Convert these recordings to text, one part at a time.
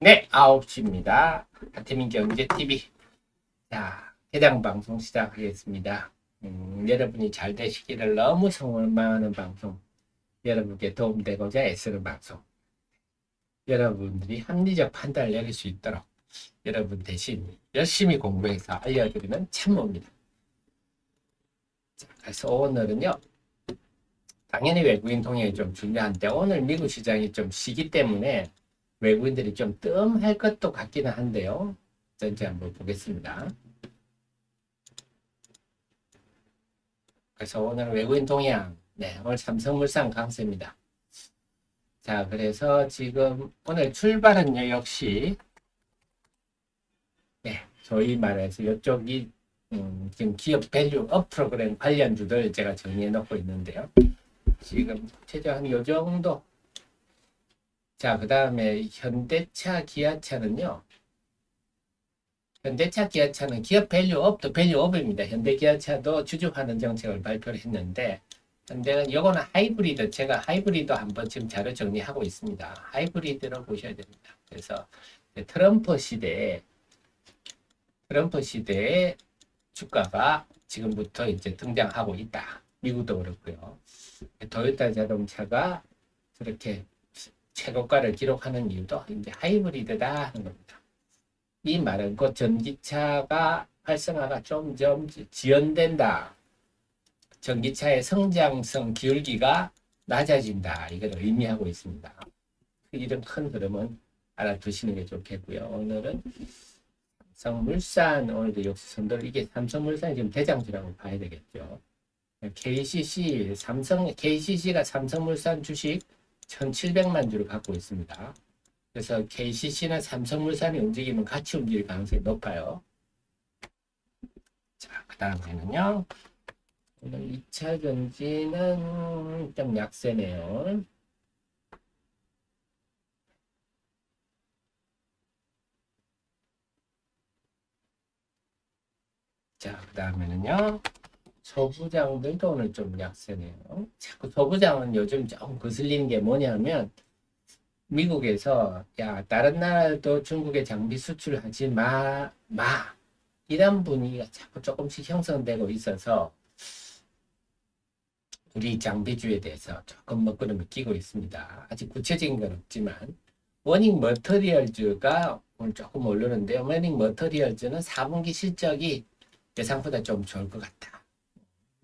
네, 9시입니다. 하태민 경제TV. 자, 해당 방송 시작하겠습니다. 여러분이 잘 되시기를 너무 소망하는 방송, 여러분께 도움되고자 애쓰는 방송, 여러분들이 합리적 판단을 내릴 수 있도록 여러분 대신 열심히 공부해서 알려드리는 참모입니다. 자, 그래서 오늘은요, 당연히 외국인 통행이 좀 중요한데 오늘 미국 시장이 좀 쉬기 때문에 외국인들이 좀 뜸할 것도 같기는 한데요. 전체 한번 보겠습니다. 그래서 오늘 외국인 동향, 네, 오늘 삼성물산 강세입니다. 자, 그래서 지금 오늘 출발은요, 역시, 네, 소위 말해서 이쪽이, 지금 기업 밸류 업 프로그램 관련주들 제가 정리해 놓고 있는데요. 지금 최저 한 요 정도. 자, 그 다음에 현대차, 기아차는요. 현대차, 기아차는 기업 밸류 업도 밸류 업입니다. 현대 기아차도 주주환원 정책을 발표를 했는데 현대는 이거는 하이브리드, 제가 하이브리드 한번 지금 자료 정리하고 있습니다. 하이브리드로 보셔야 됩니다. 그래서 트럼프 시대에 주가가 지금부터 이제 등장하고 있다. 미국도 그렇고요. 도요타 자동차가 그렇게 최고가를 기록하는 이유도 이제 하이브리드다 하는 겁니다. 이 말은 곧 전기차가 활성화가 좀 지연된다. 전기차의 성장성 기울기가 낮아진다. 이걸 의미하고 있습니다. 이런 큰 흐름은 알아두시는 게 좋겠고요. 오늘은 삼성물산, 오늘도 역시 선도를, 이게 삼성물산이 지금 대장주라고 봐야 되겠죠. KCC가 삼성물산 주식 1,700만 주를 갖고 있습니다. 그래서 KCC나 삼성물산이 움직이면 같이 움직일 가능성이 높아요. 자, 그 다음에는요. 오늘 2차 전지는 좀 약세네요. 자, 그 다음에는요. 소부장들도 오늘 좀 약세네요. 자꾸 소부장은 요즘 조금 거슬리는 게 뭐냐면 미국에서 야, 다른 나라도 중국에 장비 수출하지 마 이런 분위기가 자꾸 조금씩 형성되고 있어서 우리 장비주에 대해서 조금 먹구름을 끼고 있습니다. 아직 구체적인 건 없지만 워닝 머터리얼즈가 오늘 조금 오르는데요. 워닝 머터리얼즈는 4분기 실적이 예상보다 좀 좋을 것 같다.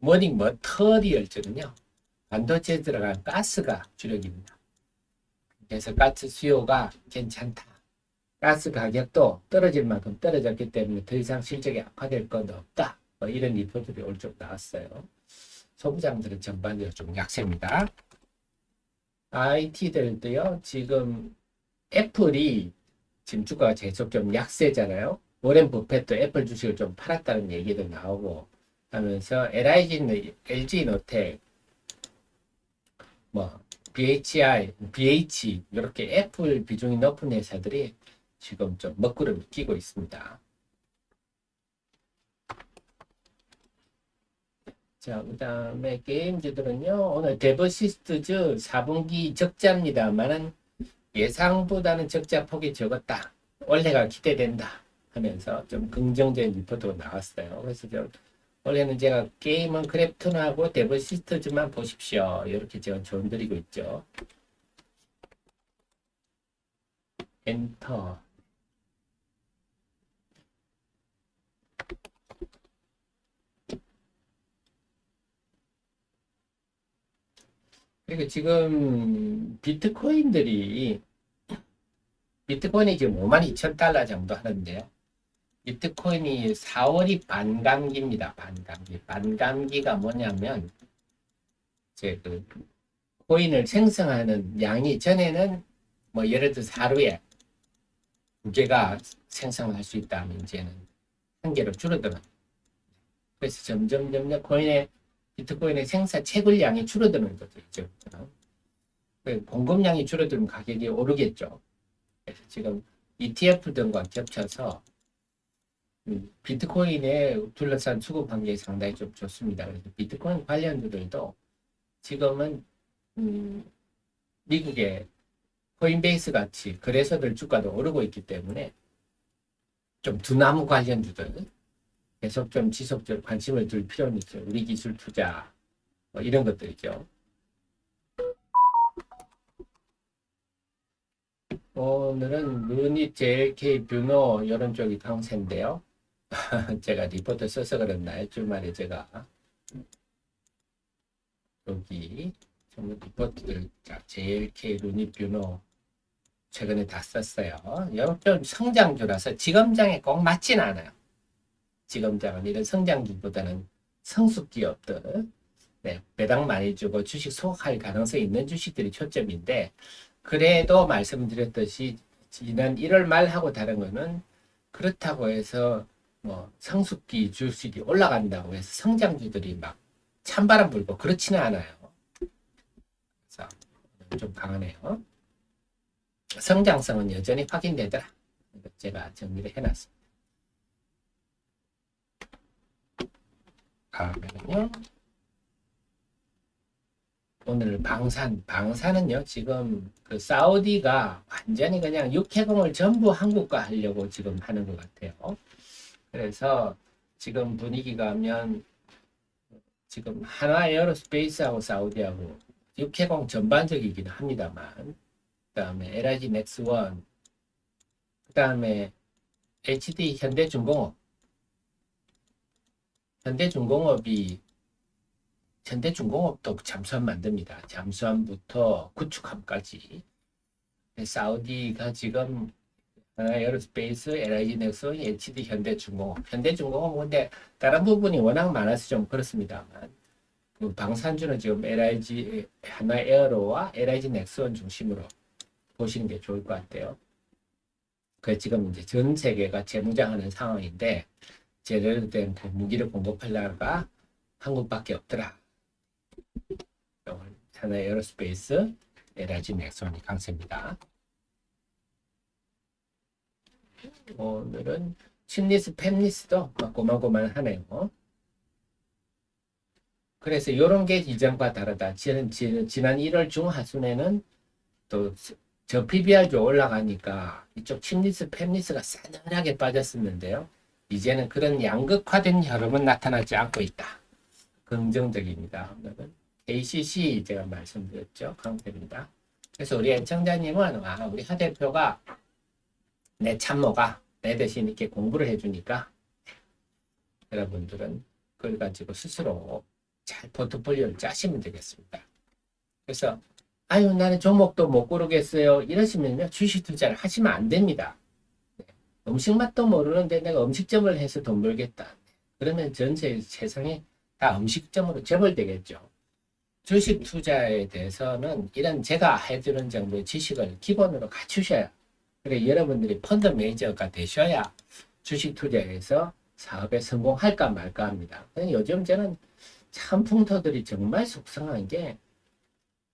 워닝 머터리얼즈는요. 반도체에 들어간 가스가 주력입니다. 그래서 가스 수요가 괜찮다. 가스 가격도 떨어질 만큼 떨어졌기 때문에 더 이상 실적이 악화될 건 없다. 뭐 이런 리포트들이 오늘 좀 나왔어요. 소부장들은 전반적으로 좀 약세입니다. IT들도요, 지금 애플이 지금 주가가 계속 좀 약세잖아요. 워렌 버핏도 애플 주식을 좀 팔았다는 얘기도 나오고 하면서 LG노텍, 뭐 BH 이렇게 애플 비중이 높은 회사들이 지금 좀 먹구름을 끼고 있습니다. 자, 그 다음에 게임주들은요, 오늘 데버시스트즈 4분기 적자입니다만은 예상보다는 적자 폭이 적었다. 올해가 기대된다 하면서 좀 긍정적인 리포트가 나왔어요. 그래서 올해는 제가 게임은 크래프톤하고 데버시스트즈만 보십시오. 이렇게 제가 조언드리고 있죠. 엔터. 그리고 지금 비트코인이 지금 52,000달러 정도 하는데요. 비트코인이 4월이 반감기입니다. 반감기가 뭐냐면 이제 그 코인을 생성하는 양이 전에는 뭐 예를 들어서 하루에 2개가 생성을 할 수 있다면 이제는 1개로 줄어드는. 그래서 점점 비트코인의 생산 채굴량이 줄어드는 거죠. 이제 공급량이 줄어들면 가격이 오르겠죠. 그래서 지금 ETF 등과 겹쳐서 비트코인에 둘러싼 수급 환경이 상당히 좀 좋습니다. 그래서 비트코인 관련주들도 지금은 미국의 코인베이스 같이 거래소들 주가도 오르고 있기 때문에 좀 두나무 관련주들 계속 좀 지속적으로 관심을 둘 필요는 있죠. 우리 기술 투자 뭐 이런 것들이죠. 오늘은 루닛, JLK, 뷰노 이런 쪽이 강세인데요. 제가 리포트 써서 그랬나요? 주말에 제가 여기 전부 리포트들 JLK, 루닛, 뷰노 최근에 다 썼어요. 좀 성장주라서 지검장에 꼭 맞진 않아요. 지검장은 이런 성장주보다는 성숙 기업들, 네, 배당 많이 주고 주식 소각할 가능성이 있는 주식들이 초점인데, 그래도 말씀드렸듯이 지난 1월 말하고 다른 거는 그렇다고 해서 뭐 성숙기 주식이 올라간다고 해서 성장주들이 막 찬바람 불고 그렇지는 않아요. 그래서 좀 강하네요. 성장성은 여전히 확인되더라. 제가 정리를 해놨습니다. 다음에는요. 오늘 방산은요, 지금 그 사우디가 완전히 그냥 육해공을 전부 한국과 하려고 지금 하는 것 같아요. 그래서 지금 분위기가 하면 지금 하나 에어로스페이스하고 사우디하고 육해공 전반적이기는 합니다만, 그 다음에 LIG 넥스원, 그 다음에 HD 현대중공업도 잠수함 만듭니다. 잠수함부터 구축함까지. 사우디가 지금 에어로스페이스, LIG 넥스원, HD 현대중공업 근데 다른 부분이 워낙 많아서 좀 그렇습니다만 그 방산주는 지금 LIG 하나에어로와 LIG 넥스원 중심으로 보시는 게 좋을 것 같아요. 그 지금 이제 전 세계가 재무장하는 상황인데 제대로 된 무기를 공급할 나라가 한국밖에 없더라. 하나 에어로스페이스, LIG 넥스원이 강세입니다. 오늘은 칩리스, 팹리스도 고만고만하네요. 그래서 이런 게 이전과 다르다. 지난 1월 중하순에는 또 저 PBR도 올라가니까 이쪽 칩리스, 팹리스가 싸늘하게 빠졌었는데요. 이제는 그런 양극화된 흐름은 나타나지 않고 있다. 긍정적입니다. 오늘은 KCC 제가 말씀드렸죠. 강세입니다. 그래서 우리 애청자님은 우리 하 대표가 내 참모가 내 대신 이렇게 공부를 해주니까 여러분들은 그걸 가지고 스스로 잘 포트폴리오를 짜시면 되겠습니다. 그래서 나는 종목도 못 고르겠어요 이러시면요 주식 투자를 하시면 안 됩니다. 음식 맛도 모르는데 내가 음식점을 해서 돈 벌겠다 그러면 전 세상에 다 음식점으로 재벌되겠죠. 주식 투자에 대해서는 이런 제가 해주는 정도의 지식을 기본으로 갖추셔야, 그래 여러분들이 펀드 매니저가 되셔야 주식 투자에서 사업에 성공할까 말까 합니다. 요즘 저는 참 풍토들이 정말 속상한 게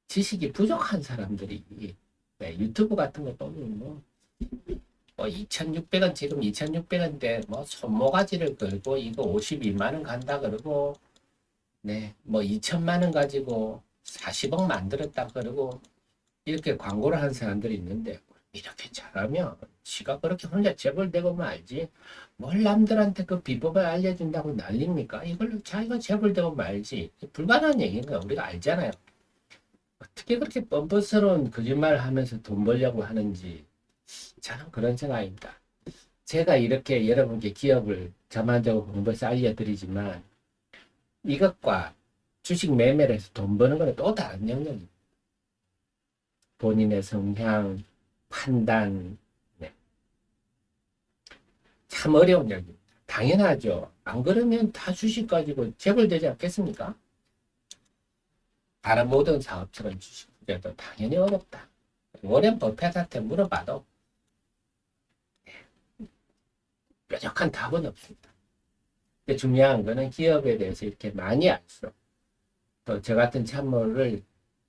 지식이 부족한 사람들이 유튜브 같은 거 보면 뭐 2,600원 지금 2,600원인데 뭐 손모가지를 걸고 이거 52만 원 간다 그러고 뭐 2천만 원 가지고 40억 만들었다 그러고 이렇게 광고를 하는 사람들이 있는데 이렇게 잘하면 지가 그렇게 혼자 재벌되고 말지 뭘 남들한테 그 비법을 알려준다고 난립니까? 이걸로 자기가 재벌되고 말지 불가능한 얘기인가 우리가 알잖아요. 어떻게 그렇게 뻔뻔스러운 거짓말을 하면서 돈 벌려고 하는지 저는 그런 생각입니다. 제가 이렇게 여러분께 기업을 전반적으로 공부해서 알려드리지만 이것과 주식 매매를 해서 돈 버는 건 또 다른 영역입니다. 본인의 성향, 판단, 참 어려운 영역입니다. 당연하죠. 안 그러면 다 주식 가지고 재벌되지 않겠습니까? 다른 모든 사업처럼 주식 투자도 당연히 어렵다. 워렌 버핏한테 물어봐도 뾰족한 답은 없습니다. 근데 중요한 거는 기업에 대해서 이렇게 많이 알수록 또 저 같은 참모를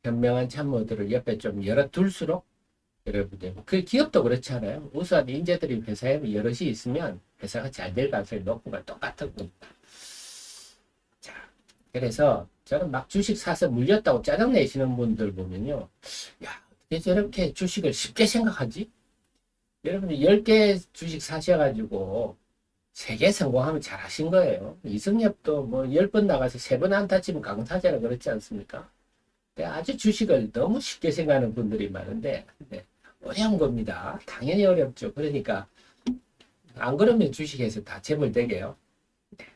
현명한 참모들을 옆에 좀 열어둘수록 여러분들 그 기업도 그렇잖아요. 우수한 인재들이 회사에 여럿이 있으면 회사가 잘 될 가능성이 높은 건 똑같은 겁니다. 자, 그래서 저는 막 주식 사서 물렸다고 짜증내시는 분들 보면요, 야 어떻게 저렇게 주식을 쉽게 생각하지? 여러분이 10개 주식 사셔가지고 3개 성공하면 잘하신 거예요. 이승엽도 뭐 10번 나가서 3번 안타 치면 강타자라 그렇지 않습니까? 근데 아주 주식을 너무 쉽게 생각하는 분들이 많은데 네, 어려운 겁니다. 당연히 어렵죠. 그러니까 안 그러면 주식에서 다 재벌되게요. 네.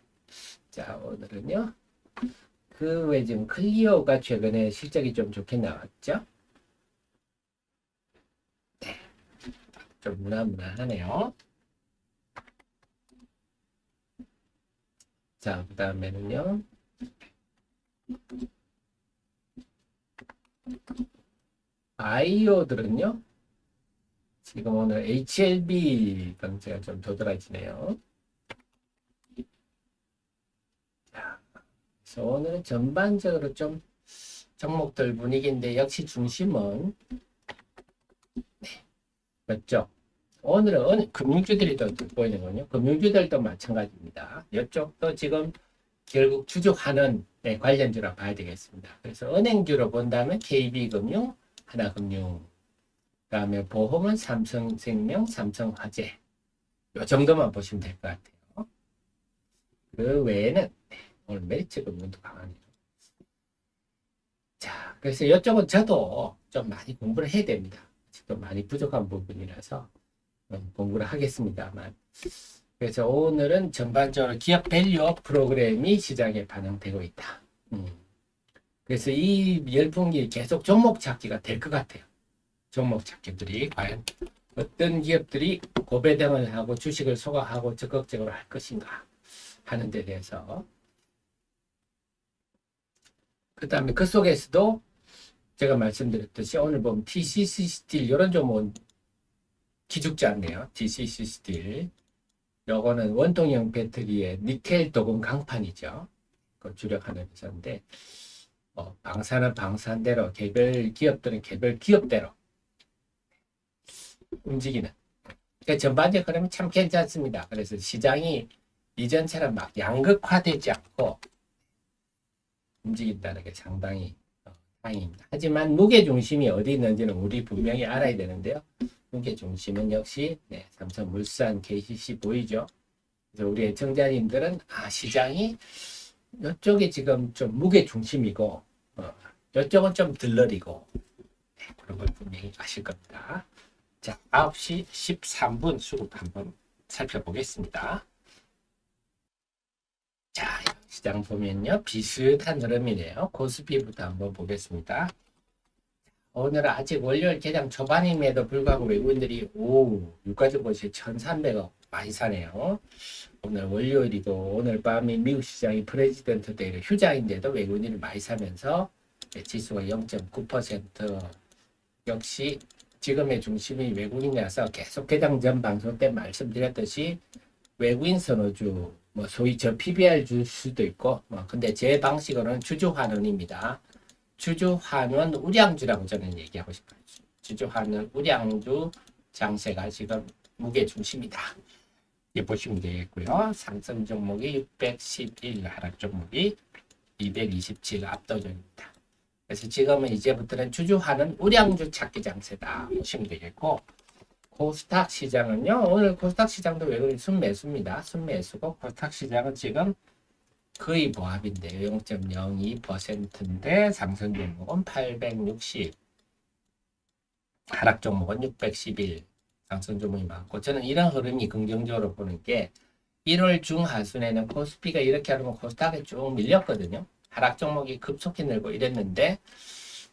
자, 오늘은요. 그 외에 지금 클리어가 최근에 실적이 좀 좋게 나왔죠? 네. 좀 무난무난하네요. 자, 그 다음에는요. 바이오들은요. 지금 오늘 HLB 강세가 좀 도드라지네요. 자, 그래서 오늘은 전반적으로 좀 종목들 분위기인데 역시 중심은 네, 맞죠? 오늘은 금융주들이 또 보이는군요. 금융주들도 마찬가지입니다. 이쪽도 지금 결국 주주하는 네, 관련주라 봐야 되겠습니다. 그래서 은행주로 본다면 KB금융, 하나금융, 그다음에 보험은 삼성생명, 삼성화재 이 정도만 보시면 될 것 같아요. 그 외에는 네, 오늘 메리츠금융도 강하네요. 자, 그래서 이쪽은 저도 좀 많이 공부를 해야 됩니다. 아직도 많이 부족한 부분이라서 공부를 하겠습니다만. 그래서 오늘은 전반적으로 기업 밸류업 프로그램이 시장에 반영되고 있다. 그래서 이 열풍이 계속 종목 찾기가 될 것 같아요. 종목 찾기들이 과연 어떤 기업들이 고배당을 하고 주식을 소각하고 적극적으로 할 것인가 하는 데 대해서 그 다음에 그 속에서도 제가 말씀드렸듯이 오늘 보면 TCC 스틸 이런 종목은 기죽지 않네요. TCC 스틸 요거는 원통형 배터리의 니켈 도금 강판이죠. 그 주력하는 회사인데 방사는 방산대로 개별 기업들은 개별 기업대로 움직이는 그러니까 전반적으로 그러면 참 괜찮습니다. 그래서 시장이 이전처럼 막 양극화되지 않고 움직인다는 게 상당히 다행입니다. 하지만 무게중심이 어디 있는지는 우리 분명히 알아야 되는데요. 무게중심은 역시 네, 삼성물산, KCC 보이죠? 그래서 우리 애청자님들은 시장이 이쪽이 지금 좀 무게중심이고 이쪽은 좀 들러리고 네, 그런 걸 분명히 아실 겁니다. 자, 9시 13분 수급 한번 살펴보겠습니다. 자, 시장 보면요. 비슷한 흐름이네요. 코스피부터 한번 보겠습니다. 오늘은 아직 월요일 개장 초반임에도 불구하고 외국인들이 유가증권시 1,300억 많이 사네요. 오늘 월요일이고 오늘 밤이 미국 시장이 프레지던트 데이로 휴장인데도 외국인들이 많이 사면서 지수가 0.9% 역시 지금의 중심이 외국인이라서 계속 개장 전 방송 때 말씀드렸듯이 외국인 선호주 뭐 소위 저 PBR 줄 수도 있고 근데 제 방식으로는 주주환원입니다. 주주환원 우량주라고 저는 얘기하고 싶어요. 주주환원 우량주 장세가 지금 무게 중심이다. 이렇게 보시면 되겠고요. 상승 종목이 611, 하락 종목이 227 압도적입니다. 그래서 지금은 이제부터는 주주환원 우량주 찾기 장세다 보시면 되겠고 코스닥 시장은요. 오늘 코스닥 시장도 외국인 순매수입니다. 순매수고 코스닥 시장은 지금 거의 보합인데요. 0.02%인데 상승 종목은 860, 하락 종목은 611, 상승 종목이 많고 저는 이런 흐름이 긍정적으로 보는 게 1월 중하순에는 코스피가 이렇게 하면 코스닥에 쭉 밀렸거든요. 하락 종목이 급속히 늘고 이랬는데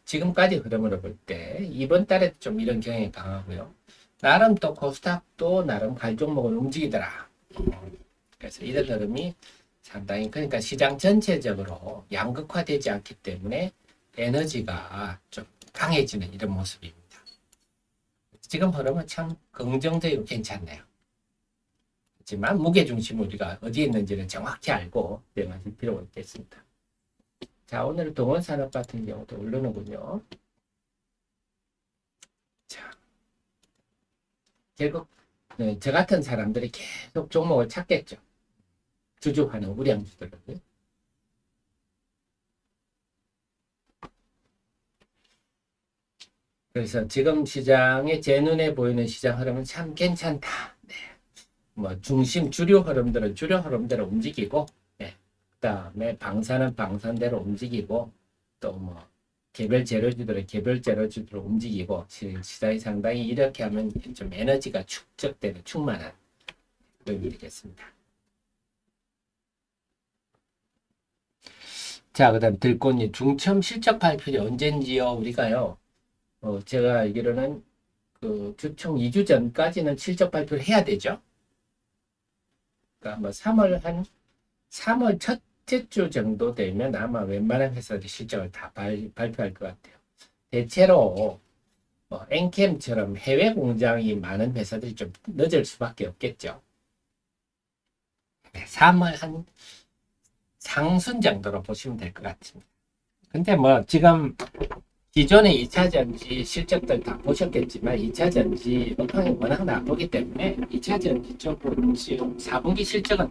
지금까지 흐름으로 볼 때 이번 달에 좀 이런 경향이 강하고요. 나름 또 코스닥도 나름 갈 종목을 움직이더라. 그래서 이런 흐름이 상당히 그러니까 시장 전체적으로 양극화되지 않기 때문에 에너지가 좀 강해지는 이런 모습입니다. 지금 흐름은 참 긍정적이고 괜찮네요. 하지만 무게중심 우리가 어디에 있는지는 정확히 알고 대응하실 필요가 있겠습니다. 자, 오늘 동원산업 같은 경우도 오르는군요. 자, 결국 저 같은 사람들이 계속 종목을 찾겠죠. 주주하는 우량주들은. 그래서 지금 시장에 제 눈에 보이는 시장 흐름은 참 괜찮다. 네. 뭐 중심 주류 흐름들은 주류 흐름대로 움직이고, 네. 그다음에 방사는 방산대로 움직이고, 또 뭐 개별 재료주들은 개별 재료주대로 움직이고, 시장이 상당히 이렇게 하면 좀 에너지가 축적되는 충만한 그런 일이겠습니다. 자, 그다음 들꽃잎 중점 실적 발표이 언젠지요? 우리가요. 제가 알기로는 그 주총 2주 전까지는 실적 발표를 해야 되죠. 그러니까 뭐 3월 첫째 주 정도 되면 아마 웬만한 회사들이 실적을 다 발표할 것 같아요. 대체로 엔캠처럼 해외 공장이 많은 회사들이 좀 늦을 수밖에 없겠죠. 3월 한 상순 정도로 보시면 될 것 같습니다. 근데 뭐 지금 기존의 2차 전지 실적들 다 보셨겠지만 2차 전지 업황이 워낙 나쁘기 때문에 2차 전지 쪽으로 지금 4분기 실적은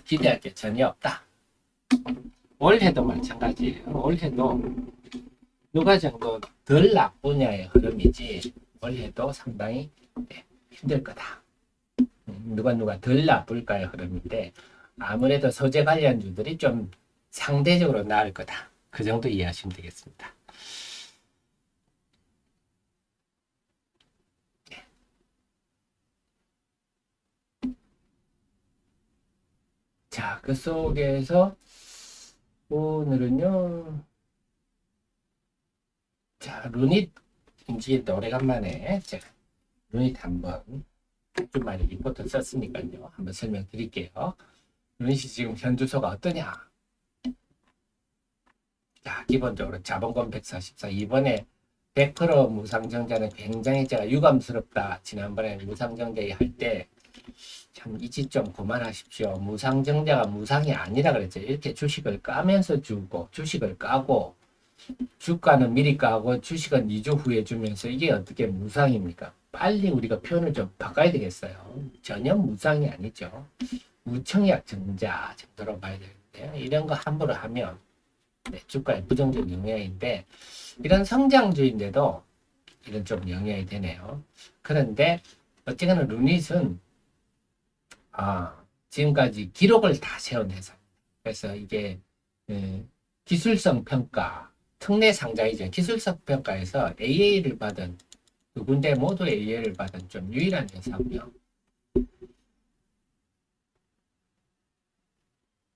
기대할 게 전혀 없다. 올해도 마찬가지예요. 올해도 누가 정도 덜 나쁘냐의 흐름이지 올해도 상당히 힘들 거다. 누가 덜 나쁠까의 흐름인데 아무래도 소재 관련주들이 좀 상대적으로 나을 거다. 그 정도 이해하시면 되겠습니다. 자, 그 속에서 오늘은요. 자, 루닛 움직일 오래간만에 제가 루닛 한번 좀 많이 리포트 썼으니까요. 한번 설명드릴게요. 루닛이 지금 현주소가 어떠냐? 자, 기본적으로 자본금 144. 이번에 100% 무상증자는 굉장히 제가 유감스럽다. 지난번에 무상증자 할 때 참 이지 좀 그만하십시오. 무상증자가 무상이 아니라 그랬죠. 이렇게 주식을 까면서 주고 주식을 까고 주가는 미리 까고 주식은 2주 후에 주면서 이게 어떻게 무상입니까? 빨리 우리가 표현을 좀 바꿔야 되겠어요. 전혀 무상이 아니죠. 무청약 증자 정도로 봐야 되는데요. 이런 거 함부로 하면 주가에 부정적 영향인데 이런 성장주인데도 이런 좀 영향이 되네요. 그런데 어쨌거나 루닛은 지금까지 기록을 다 세운 회사. 그래서 이게 기술성 평가, 특례 상장이죠. 기술성 평가에서 AA를 받은 두 군데 모두 AA를 받은 좀 유일한 회사고요.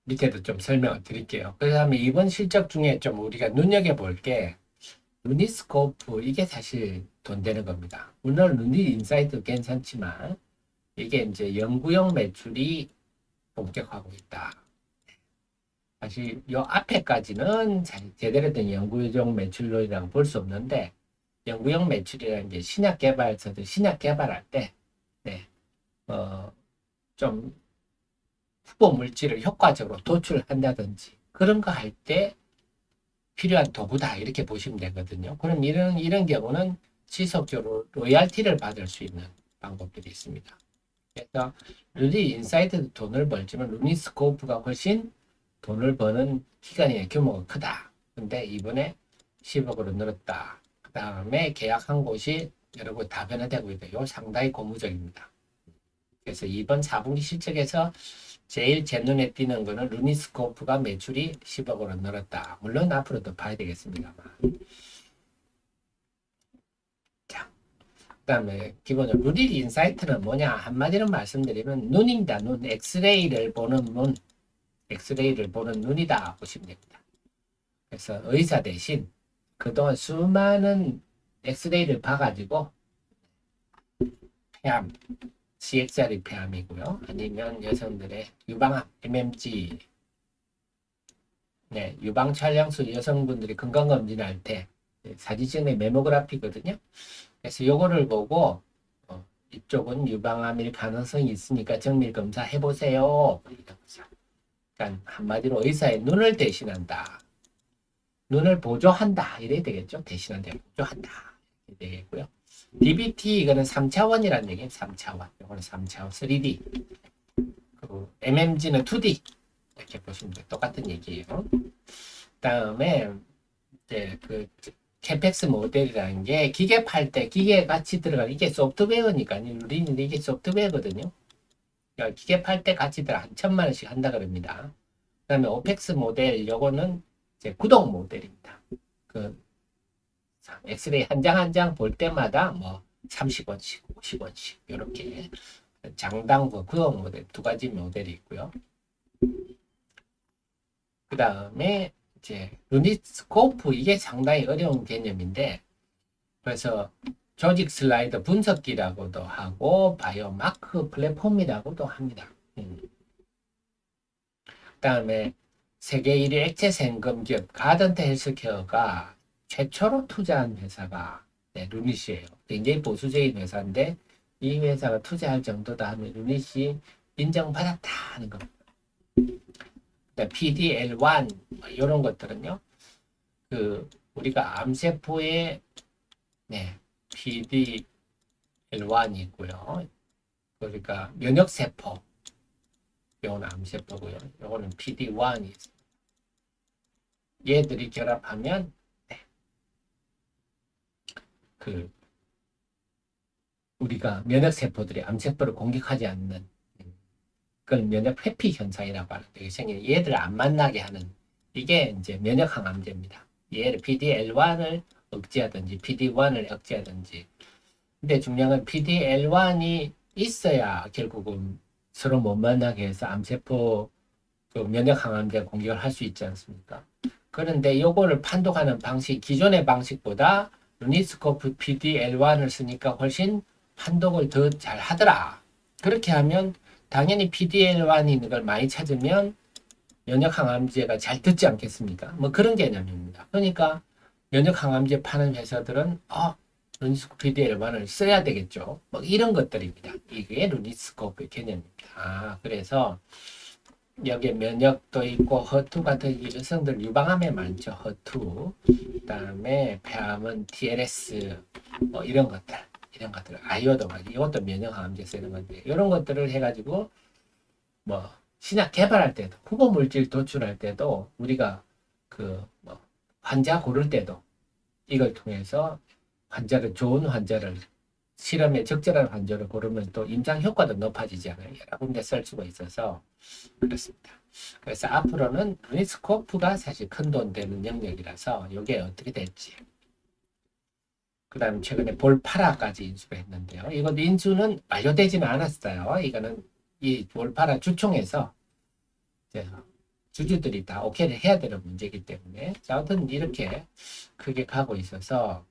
밑에도 좀 설명을 드릴게요. 그 다음에 이번 실적 중에 좀 우리가 눈여겨볼 게 루니스코프 이게 사실 돈 되는 겁니다. 물론 루니 인사이트 괜찮지만 이게 이제 연구용 매출이 본격화하고 있다. 사실 요 앞에까지는 제대로 된 연구용 매출로라고 볼 수 없는데 연구용 매출이라는 게 신약 개발서들 신약 개발할 때 네, 좀 후보 물질을 효과적으로 도출한다든지 그런 거 할 때 필요한 도구다 이렇게 보시면 되거든요. 그럼 이런 경우는 지속적으로 로얄티를 받을 수 있는 방법들이 있습니다. 그래서 루니 인사이트도 돈을 벌지만 루니스코프가 훨씬 돈을 버는 기간의 규모가 크다. 근데 이번에 10억으로 늘었다. 그 다음에 계약한 곳이 여러 곳 다 변화되고 있다. 이거 상당히 고무적입니다. 그래서 이번 4분기 실적에서 제일 제 눈에 띄는 거는 루니스코프가 매출이 10억으로 늘었다. 물론 앞으로도 봐야 되겠습니다만. 자, 그다음에 기본적으로 루닛 인사이트는 뭐냐 한마디로 말씀드리면 눈입니다. 눈 엑스레이를 보는 눈, 엑스레이를 보는 눈이다 보시면 됩니다. 그래서 의사 대신 그동안 수많은 엑스레이를 봐가지고 폐암, CXR이 폐암이고요. 아니면 여성들의 유방암, MMG, 네, 유방 촬영술 여성분들이 건강검진할 때 사진 찍는 메모그래피거든요. 그래서 요거를 보고 이쪽은 유방암일 가능성이 있으니까 정밀 검사 해보세요. 그러니까 한마디로 의사의 눈을 대신한다. 눈을 보조한다. 이래야 되겠죠. 대신한다. 보조한다. 이렇게 되겠고요. DBT 이거는 3차원이라는 얘기예요. 3차원. 이거는 3차원 3D. 그리고 MMG는 2D. 이렇게 보시면 돼요. 똑같은 얘기예요. 다음에 이제 그 캠펙스 모델이라는 게 기계 팔 때 기계 같이 들어가 이게 소프트웨어니까요. 우리는 이게 소프트웨어거든요. 그러니까 기계 팔 때 같이 들어 한 1,000만 원씩 한다 그럽니다. 그다음에 오펙스 모델 요거는 이제 구독 모델입니다. 그 엑스레이 한 장 한 장 볼 때마다 뭐 30원씩, 50원씩 이렇게 장당과 구독 모델 두 가지 모델이 있고요. 그 다음에 이제 루니스코프 이게 상당히 어려운 개념인데 그래서 조직 슬라이더 분석기라고도 하고 바이오마크 플랫폼이라고도 합니다. 그 다음에 세계 1위 액체 생금 기업 가던트 헬스케어가 최초로 투자한 회사가 루닛이에요. 굉장히 보수적인 회사인데 이 회사가 투자할 정도다 하면 루닛이 인정받았다 하는 겁니다. PDL1 이런 것들은요. 그 우리가 암세포의 PDL1이 있고요. 그러니까 면역세포 요거는 암세포고요. 요거는 PD1이 있습니다. 얘들이 결합하면 그 우리가 면역세포들이 암세포를 공격하지 않는 그걸 면역 회피 현상이라고 하는데 생긴 얘들을 안 만나게 하는 이게 이제 면역 항암제입니다. 얘를 PDL1을 억제하든지 PD1을 억제하든지. 근데 중요한 건 PDL1이 있어야 결국은 서로 못 만나게 해서 암세포 그 면역 항암제 공격을 할 수 있지 않습니까? 그런데 요거를 판독하는 방식 기존의 방식보다 루니스코프 PDL1을 쓰니까 훨씬 판독을 더 잘 하더라. 그렇게 하면 당연히 PDL1이 있는 걸 많이 찾으면 면역항암제가 잘 듣지 않겠습니까? 뭐 그런 개념입니다. 그러니까 면역항암제 파는 회사들은 루니스코프 PDL1을 써야 되겠죠. 뭐 이런 것들입니다. 이게 루니스코프의 개념입니다. 그래서 여기에 면역도 있고 허투 같은 여성들 유방암에 많죠. 허투. 그 다음에 폐암은 TLS 뭐 이런 것들. 아이오도 이것도 면역항암제 쓰는 건데 이런 것들을 해가지고 뭐 신약 개발할 때도 후보 물질 도출할 때도 우리가 그 뭐 환자 고를 때도 이걸 통해서 좋은 환자를 실험에 적절한 환자를 고르면 또 임상 효과도 높아지잖아요. 여러 군데 쓸 수가 있어서 그렇습니다. 그래서 앞으로는 루니스코프가 사실 큰 돈 되는 영역이라서 이게 어떻게 될지. 그 다음에 최근에 볼파라까지 인수를 했는데요. 이것도 인수는 완료되지는 않았어요. 이거는 이 볼파라 주총에서 주주들이 다 오케이를 해야 되는 문제이기 때문에 자, 아무튼 이렇게 크게 가고 있어서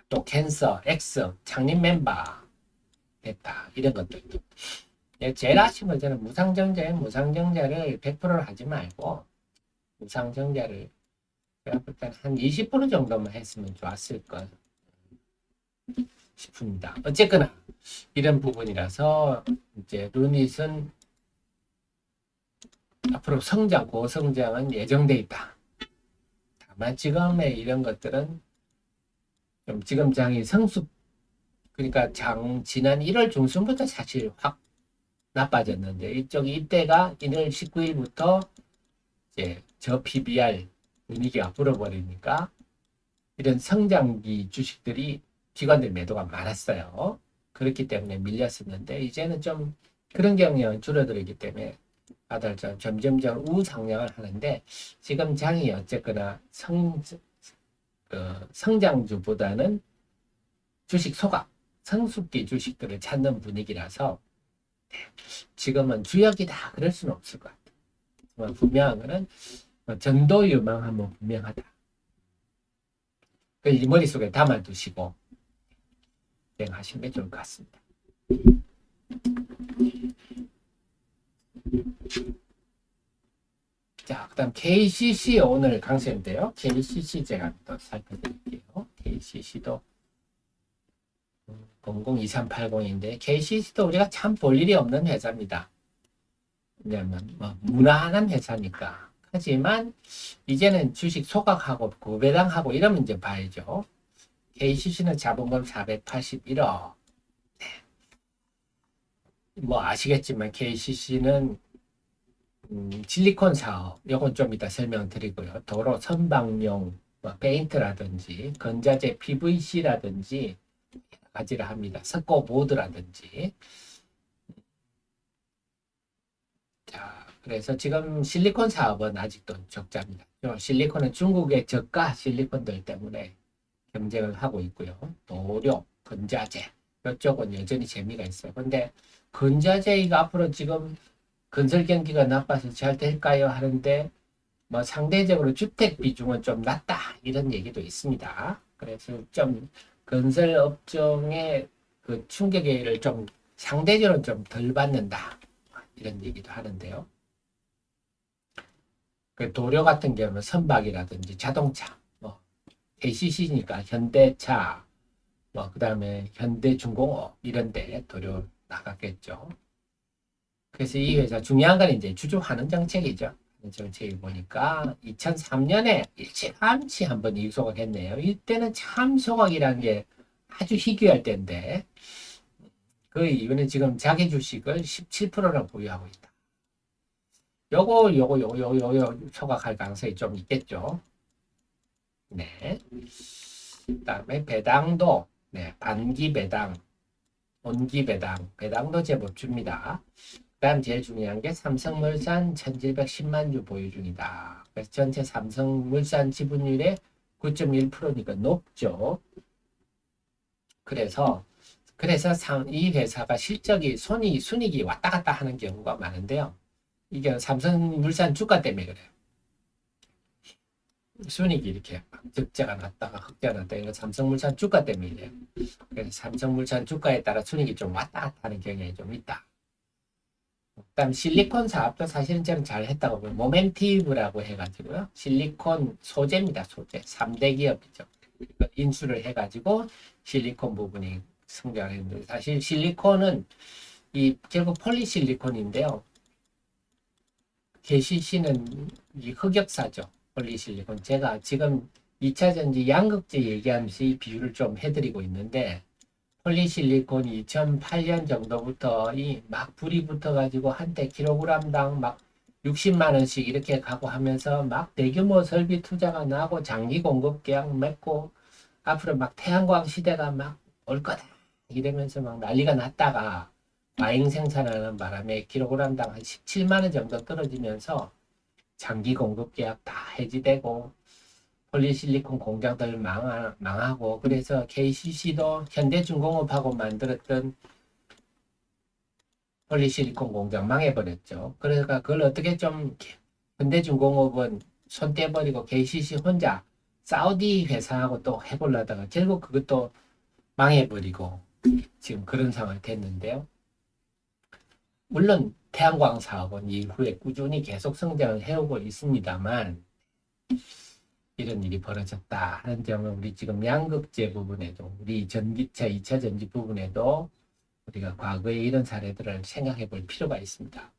또 캔서, X, 창립 멤버 됐다. 이런 것들도. 제일 아쉬운 건 저는 무상증자를 100%를 하지 말고 무상증자를 제가 볼 때는 한 20% 정도만 했으면 좋았을 것 싶습니다. 어쨌거나 이런 부분이라서 이제 루닛은 앞으로 고성장은 예정돼 있다. 다만 지금의 이런 것들은 좀 지금 장이 성숙 그러니까 지난 1월 중순부터 사실 확 나빠졌는데 이때가 1월 19일부터 이제 저 PBR 분위기가 불어버리니까 이런 성장기 주식들이 기관들 매도가 많았어요. 그렇기 때문에 밀렸었는데 이제는 좀 그런 경향은 줄어들기 때문에 다들 점점점 우상향을 하는데 지금 장이 어쨌거나 성장주보다는 주식 소각, 성숙기 주식들을 찾는 분위기라서 지금은 주역이다 그럴 수는 없을 것 같아요. 분명한 거는 전도 유망하면 분명하다. 이 머릿속에 담아두시고 진행하시는 게 좋을 것 같습니다. 자, 그 다음 KCC 오늘 강세인데요. KCC 제가 또 살펴드릴게요. KCC도 002380인데 KCC도 우리가 참 볼 일이 없는 회사입니다. 왜냐하면 뭐 무난한 회사니까. 하지만 이제는 주식 소각하고 고배당하고 이러면 이제 봐야죠. KCC는 자본금 481억. 뭐 아시겠지만 KCC는 실리콘 사업, 요건 좀 이따 설명드리고요. 도로 선박용 뭐 페인트라든지 건자재 PVC라든지 여러 가지를 합니다. 석고보드라든지. 자, 그래서 지금 실리콘 사업은 아직도 적자입니다. 실리콘은 중국의 저가 실리콘들 때문에 경쟁을 하고 있고요. 도료, 건자재 이쪽은 여전히 재미가 있어요. 근데 건자재가 앞으로 지금 건설 경기가 나빠서 잘 될까요? 하는데 뭐 상대적으로 주택 비중은 좀 낮다 이런 얘기도 있습니다. 그래서 좀 건설 업종의 그 충격을 좀 상대적으로 좀 덜 받는다 이런 얘기도 하는데요. 그 도료 같은 경우는 선박이라든지 자동차, 뭐 KCC니까 현대차, 뭐 그다음에 현대중공업 이런데 도료 나갔겠죠. 그래서 이 회사 중요한 건 이제 주주환원 정책이죠. 정책이 보니까 2003년에 일찌감치 한번 이익 소각했네요. 이때는 참 소각이라는 게 아주 희귀할 때인데 그 이유는 지금 자기 주식을 17%나 보유하고 있다. 요거 소각할 가능성이 좀 있겠죠. 네. 그다음에 배당도 네, 반기 배당, 온기 배당, 배당도 제법 줍니다. 그다음 제일 중요한 게 삼성물산 1710만 주 보유 중이다. 그래서 전체 삼성물산 지분율의 9.1%니까 높죠. 그래서 이 회사가 실적이 순이익이 왔다 갔다 하는 경우가 많은데요. 이게 삼성물산 주가 때문에 그래요. 순이익이 이렇게 적자가 났다가 흑자가 났다가 이거 삼성물산 주가 때문이에요. 그래서 삼성물산 주가에 따라 순이익이 좀 왔다 갔다 하는 경향이 좀 있다. 그다음 실리콘 사업도 사실은 저는 잘 했다고 보면 모멘티브라고 해가지고요. 실리콘 소재입니다. 소재. 3대 기업이죠. 인수를 해가지고 실리콘 부분이 성장을 했는데 사실 실리콘은 결국 폴리실리콘인데요. KCC는 이 흑역사죠. 폴리실리콘. 제가 지금 2차 전지 양극재 얘기하면서 이 비유를 좀 해드리고 있는데 폴리실리콘이 2008년 정도부터 막 불이 붙어가지고 한때 킬로그램당 막 60만 원씩 이렇게 가고 하면서 막 대규모 설비 투자가 나고 장기 공급 계약 맺고 앞으로 막 태양광 시대가 막 올 거다 이러면서 막 난리가 났다가 과잉 생산하는 바람에 킬로그램당 한 17만 원 정도 떨어지면서 장기 공급 계약 다 해지되고 폴리실리콘 공장들 망하고 그래서 KCC도 현대중공업하고 만들었던 폴리실리콘 공장 망해버렸죠. 그러니까 그걸 어떻게 좀 현대중공업은 손 떼버리고 KCC 혼자 사우디 회사하고 또 해보려다가 결국 그것도 망해버리고 지금 그런 상황이 됐는데요. 물론 태양광 사업은 이후에 꾸준히 계속 성장을 해오고 있습니다만 이런 일이 벌어졌다 하는 점은 우리 지금 양극재 부분에도 우리 전기차 2차 전지 부분에도 우리가 과거에 이런 사례들을 생각해 볼 필요가 있습니다.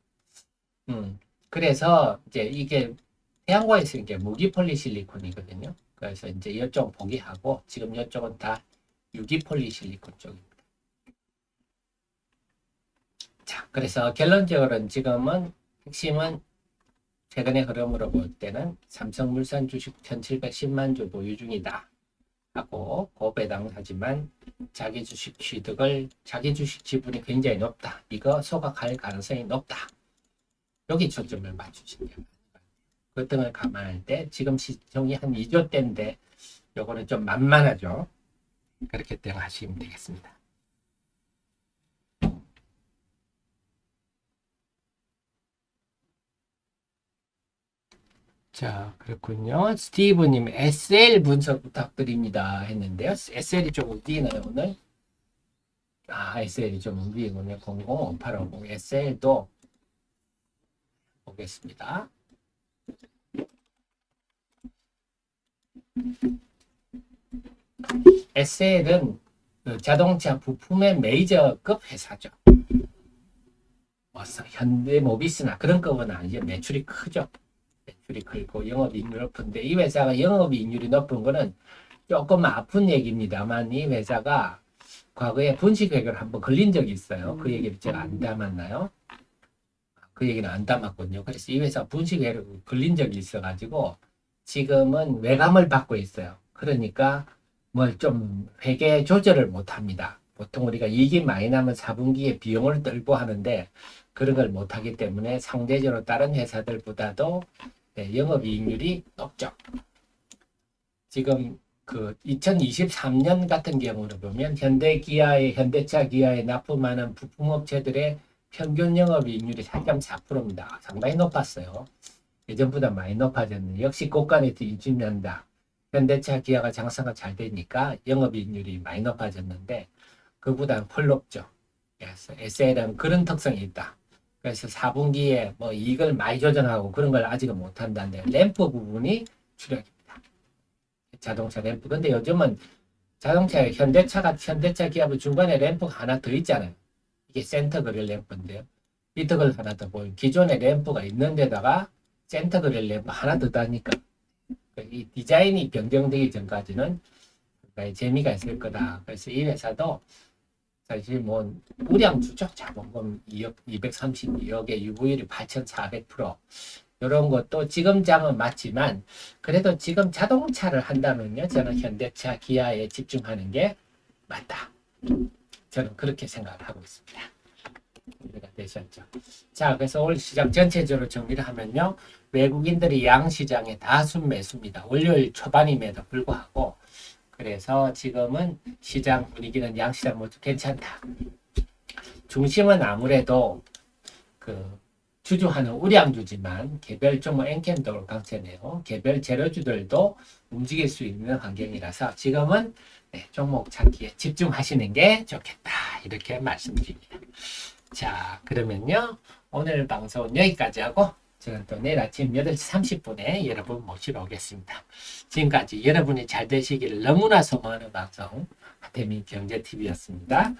그래서 이제 이게 태양광에 쓰는 게 무기폴리실리콘이거든요. 그래서 이제 이쪽 포기하고 지금 이쪽은 다 유기폴리실리콘 쪽입니다. 자, 그래서 결론적으로는 지금은 핵심은 최근의 흐름으로 볼 때는 삼성물산 주식 1710만 주 보유 중이다 하고 고배당하지만 자기 주식 지분이 굉장히 높다. 이거 소각할 가능성이 높다. 여기 초점을 맞추시면 됩니다. 그 등을 감안할 때 지금 시총이 한 2조 대인데 요거는 좀 만만하죠. 그렇게 대응하시면 되겠습니다. 자, 그렇군요. 스티브님, SL 분석 부탁드립니다. 했는데요. SL이 좀 움직이나요, 오늘? SL이 좀 움직이군요. 005850. SL도 보겠습니다. SL은 그 자동차 부품의 메이저급 회사죠. 현대모비스나 그런 급은 아니죠. 매출이 크죠. 매출이 크고 영업이익률이 높은데 이 회사가 영업이익률이 높은 거는 조금 아픈 얘기입니다만 이 회사가 과거에 분식회계를 한번 걸린 적이 있어요. 그 얘기를 제가 안 담았나요? 그 얘기는 안 담았거든요. 그래서 이 회사 분식회계를 걸린 적이 있어가지고 지금은 외감을 받고 있어요. 그러니까 뭘 좀 회계 조절을 못 합니다. 보통 우리가 이익이 많이 나면 4분기에 비용을 떨고 하는데 그런 걸 못 하기 때문에 상대적으로 다른 회사들보다도 영업이익률이 높죠. 지금 그 2023년 같은 경우를 보면 현대차 기아에 납품하는 부품업체들의 평균 영업이익률이 4.4%입니다. 상당히 높았어요. 예전보다 많이 높아졌는데 역시 고간에서 20년다. 현대차 기아가 장사가 잘 되니까 영업이익률이 많이 높아졌는데 그보다는 훨 높죠. 그래서 SL은 그런 특성이 있다. 그래서 4분기에 뭐 이익을 많이 조정하고 그런 걸 아직은 못한다는데 램프 부분이 주력입니다. 자동차 램프. 근데 요즘은 자동차 현대차 기아도 중간에 램프가 하나 더 있잖아요. 이게 센터 그릴 램프인데요. 밑턱을 하나 더 보여요. 기존에 램프가 있는 데다가 센터 그릴 램프 하나 더 다니까 이 디자인이 변경되기 전까지는 재미가 있을 거다. 그래서 이 회사도 사실 뭐 우량주죠. 자본금 2억 232억에 유보율이 8,400%. 이런 것도 지금 장은 맞지만 그래도 지금 자동차를 한다면요. 저는 현대차, 기아에 집중하는 게 맞다. 저는 그렇게 생각을 하고 있습니다. 이해가 되셨죠? 자, 그래서 올 시장 전체적으로 정리를 하면요. 외국인들이 양시장에 다 순매수입니다. 월요일 초반임에도 불구하고 그래서 지금은 시장 분위기는 양시장 모두 괜찮다. 중심은 아무래도 그 주주하는 우량주지만 개별 종목 엔캠도 강세네요. 개별 재료주들도 움직일 수 있는 환경이라서 지금은 종목 찾기에 집중하시는 게 좋겠다. 이렇게 말씀드립니다. 자, 그러면요. 오늘 방송은 여기까지 하고 저는 또 내일 아침 8시 30분에 여러분 모시러 오겠습니다. 지금까지 여러분이 잘 되시기를 너무나 소망하는 방송 하태민 경제TV였습니다.